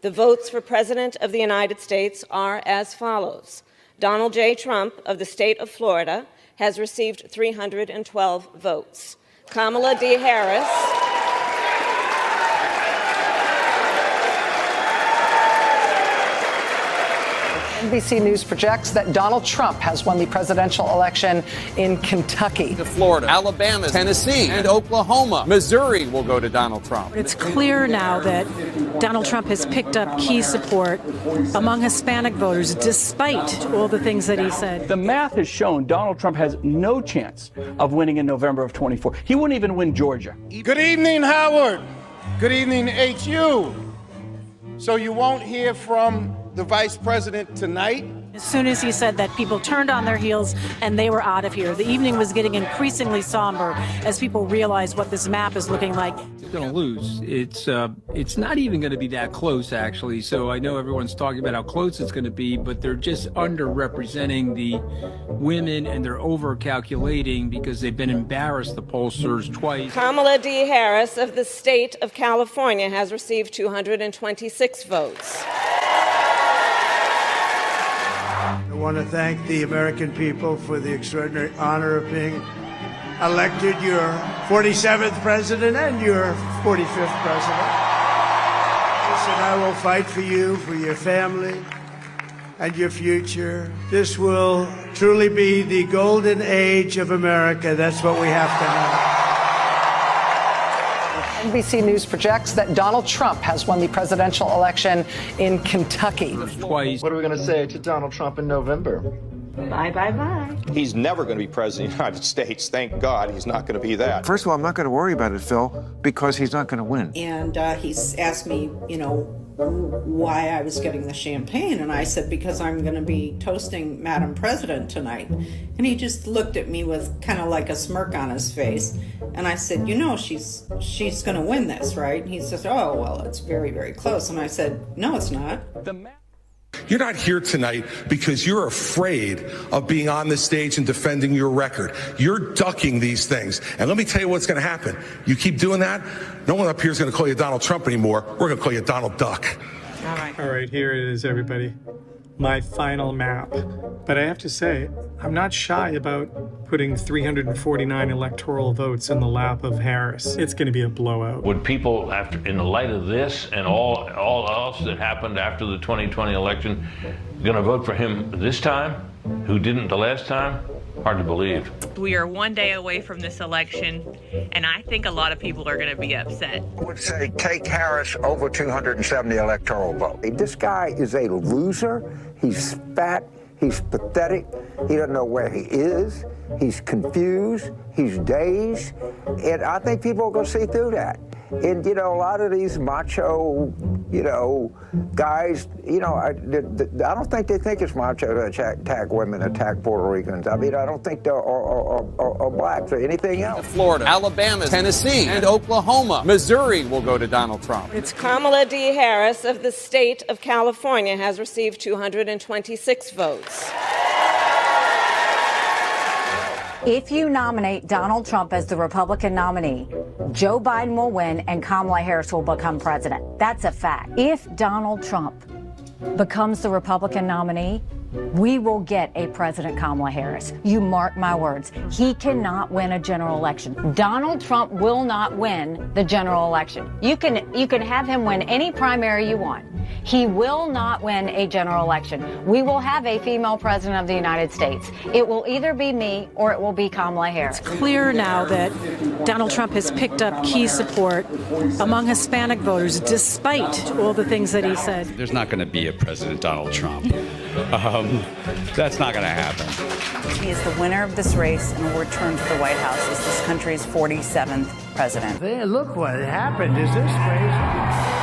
The votes for President of the United States are as follows. Donald J. Trump of the state of Florida has received 312 votes. Kamala D. Harris NBC News projects that Donald Trump has won the presidential election in Kentucky. To Florida, Alabama, Tennessee, and Oklahoma. Missouri will go to Donald Trump. It's clear now that Donald Trump has picked up key support among Hispanic voters, despite all the things that he said. The math has shown Donald Trump has no chance of winning in November of 24. He wouldn't even win Georgia. Good evening, Howard. Good evening, HU. So you won't hear from the vice president tonight? As soon as he said that, people turned on their heels and they were out of here. The evening was getting increasingly somber as people realized what this map is looking like. He's going to lose. It's not even going to be that close, actually. So I know everyone's talking about how close it's going to be, but they're just underrepresenting the women and they're over-calculating because they've been embarrassed, the pollsters, twice. Kamala D. Harris of the state of California has received 226 votes. I want to thank the American people for the extraordinary honor of being elected your 47th president and your 45th president. Listen, I will fight for you, for your family, and your future. This will truly be the golden age of America. That's what we have to have. NBC News projects that Donald Trump has won the presidential election in Kentucky. Twice. What are we going to say to Donald Trump in November? Bye, bye, bye. He's never going to be president of the United States. Thank God he's not going to be that. First of all, I'm not going to worry about it, Phil, because he's not going to win. And he's asked me, why I was getting the champagne. And I said, because I'm going to be toasting Madam President tonight. And he just looked at me with kind of like a smirk on his face. And I said, she's going to win this, right? And he says, oh, well, it's very, very close. And I said, no, it's not. You're not here tonight because you're afraid of being on the stage and defending your record. You're ducking these things. And let me tell you what's going to happen. You keep doing that, no one up here is going to call you Donald Trump anymore. We're going to call you Donald Duck. All right, here it is, everybody. My final map. But I have to say, I'm not shy about putting 349 electoral votes in the lap of Harris. It's going to be a blowout. Would people, in the light of this and all else that happened after the 2020 election, going to vote for him this time, who didn't the last time? Hard to believe. We are one day away from this election, and I think a lot of people are going to be upset. I would say take Harris over 270 electoral votes. This guy is a loser. He's fat. He's pathetic. He doesn't know where he is. He's confused. He's dazed. And I think people are going to see through that. And, a lot of these macho, guys, I don't think they think it's macho to attack women, attack Puerto Ricans. I mean, I don't think they're or blacks or anything else. Florida, Alabama, Tennessee, and Oklahoma. Missouri will go to Donald Trump. It's Kamala D. Harris of the state of California has received 226 votes. If you nominate Donald Trump as the Republican nominee, Joe Biden will win and Kamala Harris will become president. That's a fact. If Donald Trump becomes the Republican nominee, we will get a President Kamala Harris. You mark my words. He cannot win a general election. Donald Trump will not win the general election. You can have him win any primary you want. He will not win a general election. We will have a female president of the United States. It will either be me or it will be Kamala Harris. It's clear now that Donald Trump has picked up key support among Hispanic voters, despite all the things that he said. There's not going to be a President Donald Trump. That's not going to happen. He is the winner of this race and will return to the White House as this country's 47th president. Hey, look what happened. Is this crazy?